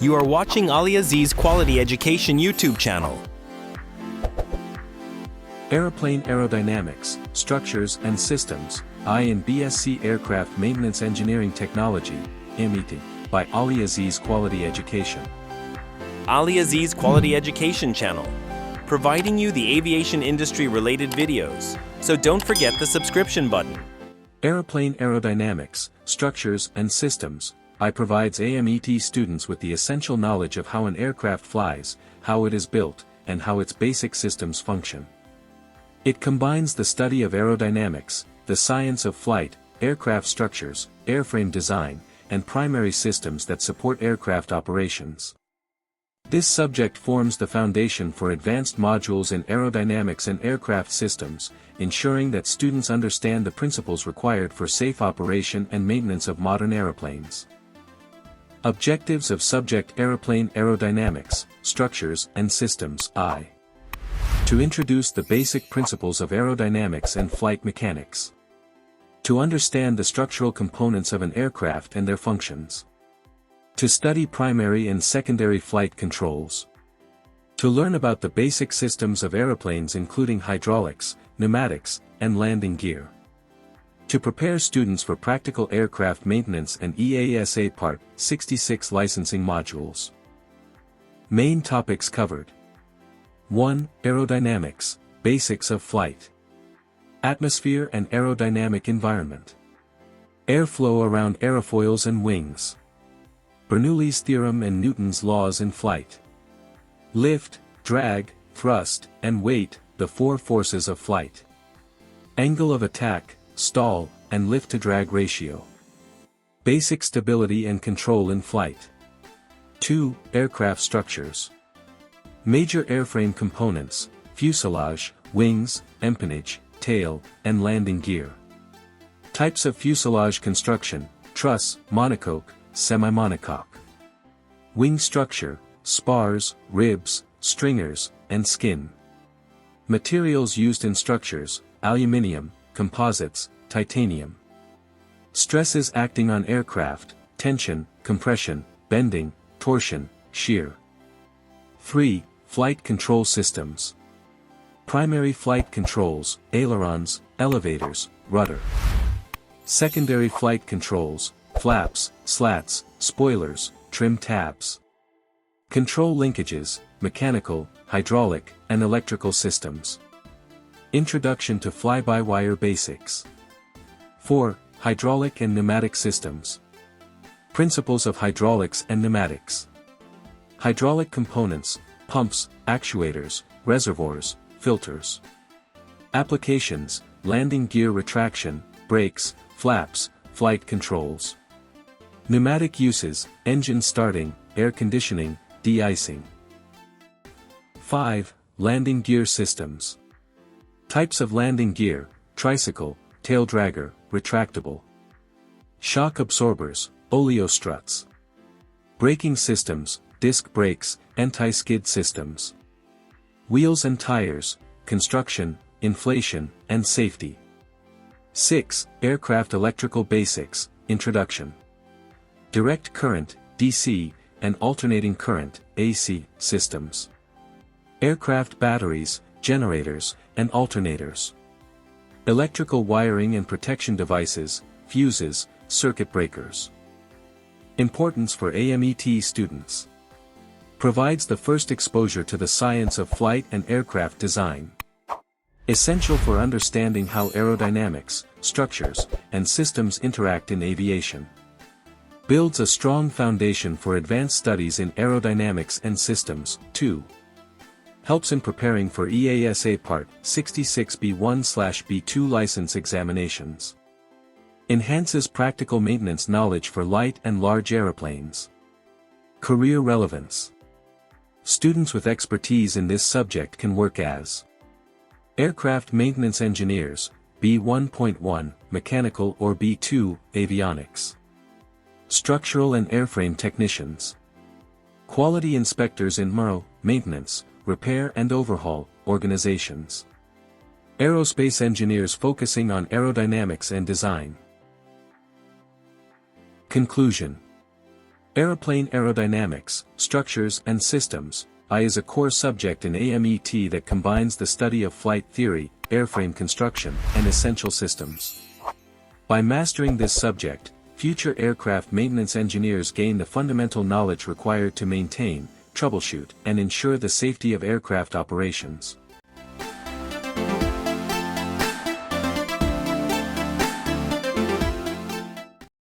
You are watching AliAziz Quality Education YouTube channel. Aeroplane Aerodynamics, Structures and Systems, I and BSc Aircraft Maintenance Engineering Technology, AMET, by AliAziz Quality Education. AliAziz Quality Education channel, providing you the aviation industry related videos, so don't forget the subscription button. Aeroplane Aerodynamics, Structures and Systems, I provides AMET students with the essential knowledge of how an aircraft flies, how it is built, and how its basic systems function. It combines the study of aerodynamics, the science of flight, aircraft structures, airframe design, and primary systems that support aircraft operations. This subject forms the foundation for advanced modules in aerodynamics and aircraft systems, ensuring that students understand the principles required for safe operation and maintenance of modern airplanes. Objectives of subject Aeroplane Aerodynamics, Structures and Systems I. To introduce the basic principles of aerodynamics and flight mechanics. To understand the structural components of an aircraft and their functions. To study primary and secondary flight controls. To learn about the basic systems of aeroplanes including hydraulics, pneumatics, and landing gear. To prepare students for practical aircraft maintenance and EASA Part 66 licensing modules. Main topics covered. 1. Aerodynamics, Basics of Flight. Atmosphere and aerodynamic environment. Airflow around aerofoils and wings. Bernoulli's theorem and Newton's laws in flight. Lift, drag, thrust, and weight, the four forces of flight. Angle of attack, stall, and lift-to-drag ratio. Basic stability and control in flight. 2. Aircraft structures. Major airframe components, fuselage, wings, empennage, tail, and landing gear. Types of fuselage construction, truss, monocoque, semi-monocoque. Wing structure, spars, ribs, stringers, and skin. Materials used in structures, aluminium, composites, titanium. Stresses acting on aircraft, tension, compression, bending, torsion, shear. 3. Flight control systems. Primary flight controls, ailerons, elevators, rudder. Secondary flight controls, flaps, slats, spoilers, trim tabs. Control linkages, mechanical, hydraulic, and electrical systems. Introduction to fly-by-wire basics. 4. Hydraulic and pneumatic systems. Principles of hydraulics and pneumatics. Hydraulic components, pumps, actuators, reservoirs, filters. Applications, landing gear retraction, brakes, flaps, flight controls. Pneumatic uses, engine starting, air conditioning, de-icing. 5. Landing gear systems. Types of landing gear, tricycle, tail dragger, retractable. Shock absorbers, oleo struts. Braking systems, disc brakes, anti-skid systems. Wheels and tires, construction, inflation, and safety. 6. Aircraft electrical basics, introduction. Direct current, DC, and alternating current, AC, systems. Aircraft batteries, generators, and alternators. Electrical wiring and protection devices, fuses, circuit breakers. Importance for AMET students. Provides the first exposure to the science of flight and aircraft design. Essential for understanding how aerodynamics, structures, and systems interact in aviation. Builds a strong foundation for advanced studies in aerodynamics and systems. 2. Helps in preparing for EASA Part 66 B1/B2 license examinations. Enhances practical maintenance knowledge for light and large aeroplanes. Career relevance. Students with expertise in this subject can work as aircraft maintenance engineers, B1.1, mechanical or B2, avionics. Structural and airframe technicians. Quality inspectors in MRO, maintenance, repair and overhaul, organizations. Aerospace engineers focusing on aerodynamics and design. Conclusion. Aeroplane Aerodynamics, Structures and Systems, I is a core subject in AMET that combines the study of flight theory, airframe construction, and essential systems. By mastering this subject, future aircraft maintenance engineers gain the fundamental knowledge required to maintain, troubleshoot, and ensure the safety of aircraft operations.